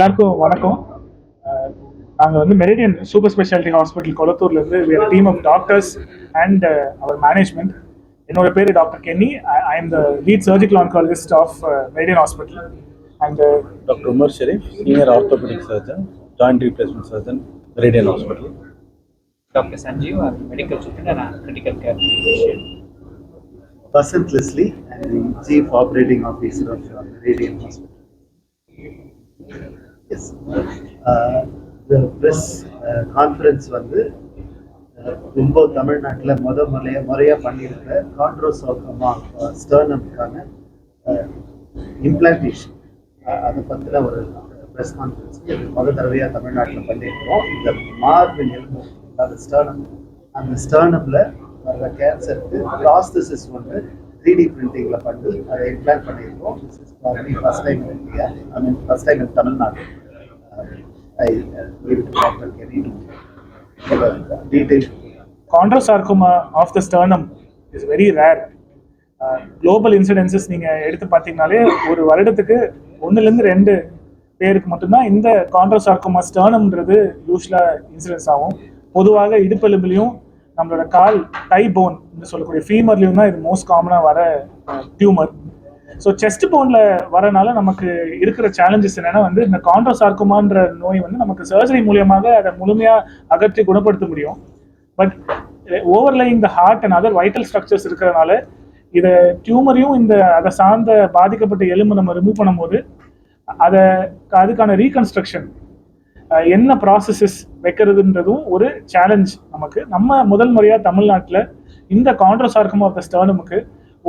எல்லாருக்கும் வணக்கம். நாங்கள் வந்து மெரிடியன் சூப்பர் ஸ்பெஷாலிட்டி ஹாஸ்பிட்டல் கொளத்தூர்லேருந்து வேறு team of doctors and our management. என்னோட பேர் doctor Kenny. I am the lead surgical oncologist of Meridian hospital. And doctor Umar Sharif, senior orthopaedic surgeon, joint replacement surgeon, Meridian hospital. Dr. Sanjeev, I'm medical superintendent and critical care physician. Basant Leslie, I'm the Chief Operating Officer of Meridian Hospital. Yes. The press conference வந்து ரொம்ப தமிழ்நாட்டில் முறையாக பண்ணியிருக்கிற கான்ட்ரோசர்கமா ஸ்டர்னம்கான implantation அதை பற்றின ஒரு press conference முதல் தடவையாக தமிழ்நாட்டில் பண்ணியிருக்கிறோம். இந்த மார்பின் எலும்பு அந்த ஸ்டர்னம், அந்த ஸ்டர்னமில் வர்ற கேன்சருக்கு ப்ராஸ்தசிஸ் வந்து 3D பிரிண்டிங்கில் பண்ணி அதை இம்ப்ளான்ட் பண்ணியிருக்கோம். This is probably first time in India, I mean first time in Tamil Nadu. I give it to Dr. Kenny to give a detailed. Chondrosarcoma of the sternum is very rare. Global incidences நீங்கள் எடுத்து பார்த்தீங்கனாலே ஒரு வருடத்துக்கு 1-2 பேருக்கு மட்டும்தான் இந்த கான்ட்ரோசார்கோமா ஸ்டர்னம்ன்றது யூஸ்வலாக incidence ஆகும். பொதுவாக இடுப்பெலும்புலையும் நம்மளோட கால் டை போன் சொல்லக்கூடிய ஃபீமர்லையும் தான் இது மோஸ்ட் காமனாக வர டியூமர். ஸோ செஸ்ட் போனில் வரனால நமக்கு இருக்கிற சேலஞ்சஸ் என்னென்னா வந்து இந்த கான்ட்ரோசார்கோமான்ற நோய் வந்து நமக்கு சர்ஜரி மூலியமாக அதை முழுமையாக அகற்றி குணப்படுத்த முடியும். But overlying the heart and other vital structures இருக்கிறதுனால இதை டியூமரையும் இந்த அதை சார்ந்த பாதிக்கப்பட்ட எலும்பு நம்ம ரிமூவ் பண்ணும்போது அதுக்கான ரீகன்ஸ்ட்ரக்ஷன் என்ன ப்ராசஸஸ் வைக்கிறதுன்றதும் ஒரு சேலஞ்ச் நமக்கு. நம்ம முதல் முறையாக தமிழ்நாட்டில் இந்த கான்ட்ரோசார்கோமா ஆஃப் த ஸ்டர்னமுக்கு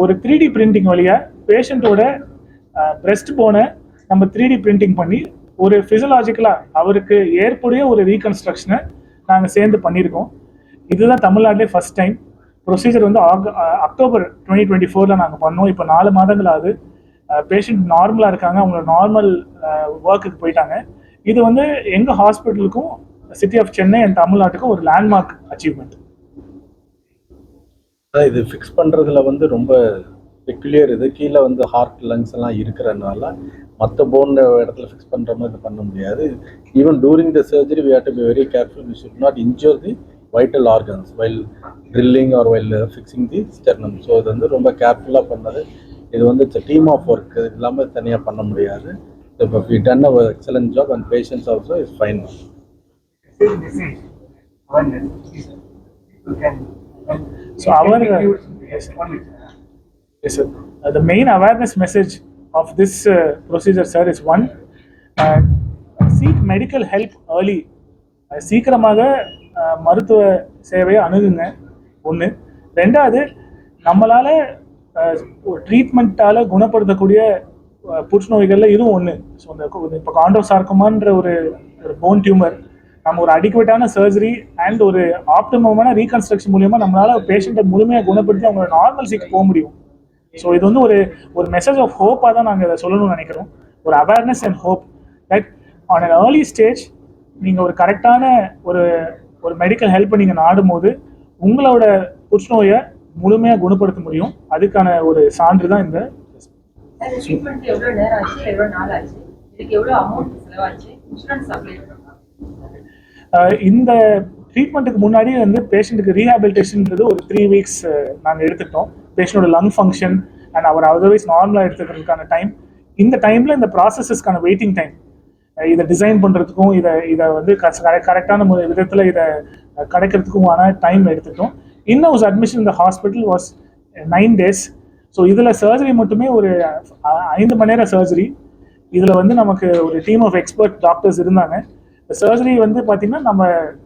ஒரு 3D பிரிண்டிங் வழியாக பேஷண்ட்டோட பிரெஸ்ட் போனை நம்ம 3D பிரிண்டிங் பண்ணி ஒரு ஃபிசியலாஜிக்கலாக அவருக்கு ஏற்புடைய ஒரு ரீகன்ஸ்ட்ரக்ஷனை நாங்கள் சேர்ந்து பண்ணியிருக்கோம். இதுதான் தமிழ்நாட்டிலே ஃபர்ஸ்ட் டைம். ப்ரொசீஜர் வந்து அக்டோபர் 2024 நாங்கள் பண்ணோம். இப்போ 4 மாதங்கள் ஆகுது. பேஷண்ட் நார்மலாக இருக்காங்க, அவங்களோட நார்மல் ஒர்க்குக்கு போயிட்டாங்க. இது வந்து எங்கள் ஹாஸ்பிட்டலுக்கும் சிட்டி ஆஃப் சென்னை அண்ட் தமிழ்நாட்டுக்கும் ஒரு லேண்ட்மார்க் அச்சீவ்மெண்ட். இது ஃபிக்ஸ் பண்ணுறதுல வந்து ரொம்ப பெக்குலியர். இது கீழே வந்து ஹார்ட் லங்ஸ் எல்லாம் இருக்கிறதுனால மற்ற போன் இடத்துல ஃபிக்ஸ் பண்ணுற மாதிரி பண்ண முடியாது. Even during the surgery we have to be very careful. We should not injure the vital organs while drilling or while fixing the sternum. So இது வந்து ரொம்ப கேர்ஃபுல்லாக பண்ணது. இது வந்து இட்ஸ் டீம் ஆஃப் ஒர்க், இது இல்லாமல் தனியாக பண்ண முடியாது. So we done an excellent job and patients also is fine. So our yes sir, the main awareness message of this procedure sir is one, seek medical help early. சீக்கிரமாக மருத்துவ சேவையை அணுகுங்க. ஒன்று. ரெண்டாவது, நம்மளால ட்ரீட்மெண்ட்டால் குணப்படுத்தக்கூடிய புற்றுநோய்களில் இதுவும் ஒன்று. ஸோ இப்போ கான்ட்ரோசார்கோமான்ற ஒரு போன் டியூமர் நம்ம ஒரு அடிக்குவேட்டான சர்ஜரி அண்ட் ஒரு ஆப்டிமமான ரீகன்ஸ்ட்ரக்ஷன் மூலியமாக நம்மளால் பேஷண்ட்டை முழுமையாக குணப்படுத்தி அவங்களோட நார்மல் சீக்கு போக முடியும். ஸோ இது வந்து ஒரு மெசேஜ் ஆஃப் ஹோப்பாக தான் நாங்கள் இதை சொல்லணும்னு நினைக்கிறோம். ஒரு awareness and hope that on an early stage நீங்கள் ஒரு கரெக்டான ஒரு மெடிக்கல் ஹெல்ப்பை நீங்கள் நாடும் போது உங்களோட புற்றுநோயை முழுமையாக குணப்படுத்த முடியும். அதுக்கான ஒரு சான்று தான் இந்த இந்த ட்ரீட்மெண்ட்டுக்கு முன்னாடி வந்து பேஷண்ட்டுக்கு ரீஹாபிலிட்டேஷன்ன்றது ஒரு 3 weeks நாங்கள் எடுத்துக்கிட்டோம். பேஷண்டோட லங் ஃபங்க்ஷன் அண்ட் அவர் அதர்வைஸ் நார்மலாக எடுத்துக்கிறதுக்கான டைம், இந்த டைமில் இந்த ப்ராசஸஸ்க்கான வெயிட்டிங் டைம், இதை டிசைன் பண்ணுறதுக்கும் இதை வந்து கரெக்டான விதத்தில் இதை கிடைக்கிறதுக்குமான டைம் எடுத்துக்கிட்டோம். இன்னும் அட்மிஷன் இந்த ஹாஸ்பிட்டல் வாஸ் 9 days. ஸோ இதில் சர்ஜரி மட்டுமே ஒரு 5 மணி நேரம் சர்ஜரி. இதில் வந்து நமக்கு ஒரு டீம் ஆஃப் எக்ஸ்பர்ட் டாக்டர்ஸ் இருந்தாங்க. இந்த சர்ஜரி வந்து பார்த்திங்கன்னா நம்ம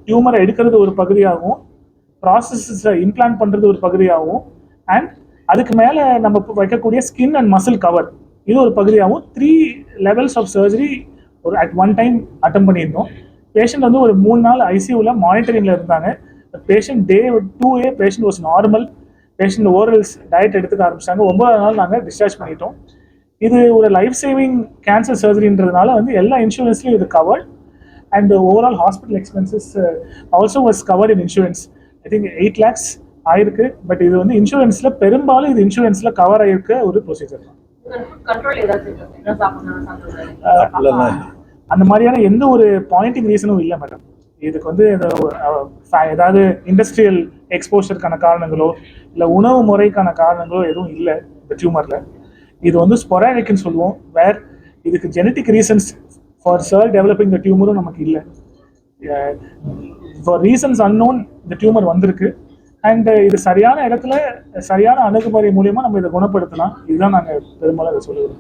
டியூமரை எடுக்கிறது ஒரு பகுதியாகவும், ப்ராசஸஸை இம்ப்ளான்ட் பண்ணுறது ஒரு பகுதியாகவும், அண்ட் அதுக்கு மேலே நம்ம வைக்கக்கூடிய ஸ்கின் அண்ட் மசில் கவர் இது ஒரு பகுதியாகவும் 3 levels ஆஃப் சர்ஜரி ஒரு அட் ஒன் டைம் அட்டம் பண்ணியிருந்தோம். பேஷண்ட் வந்து ஒரு 3 நாள் ஐசியூவில் மானிட்டரிங்கில் இருந்தாங்க. Patient day 2 patient was normal. Patient orals diet எடுத்துக்க ஆரம்பிச்சாங்க. 9ஆவது நாள் நாங்கள் டிஸ்சார்ஜ் பண்ணிட்டோம். இது ஒரு லைஃப் சேவிங் கேன்சர் சர்ஜரின்றதுனால வந்து எல்லா இன்சூரன்ஸ்லையும் இது covert and overall hospital expenses also was covered in insurance. I think 8 lakhs ஆயிருக்கு. பட் இது வந்து இன்சூரன்ஸில் பெரும்பாலும் இது இன்சூரன்ஸில் கவர் ஆகிருக்க ஒரு ப்ரொசீஜர் தான். அந்த மாதிரியான எந்த ஒரு பாயிண்டிங் ரீசனும் இல்லை மேடம். இதுக்கு வந்து ஏதாவது இண்டஸ்ட்ரியல் எக்ஸ்போஷருக்கான காரணங்களோ இல்லை உணவு முறைக்கான காரணங்களோ எதுவும் இல்லை இந்த டியூமரில். இது வந்து ஸ்பொராடிக்னு சொல்லுவோம். வேர் இதுக்கு genetic reasons for developing the டியூமரும் நமக்கு இல்லை. ஃபார் ரீசன்ஸ் அன்னோன் இந்த டியூமர் வந்திருக்கு. அண்ட் இது சரியான இடத்துல சரியான அணுகுமுறை மூலியமா நம்ம இதை குணப்படுத்தலாம். இதுதான் நாங்கள் பெரும்பாலும் அதை சொல்லுவோம்.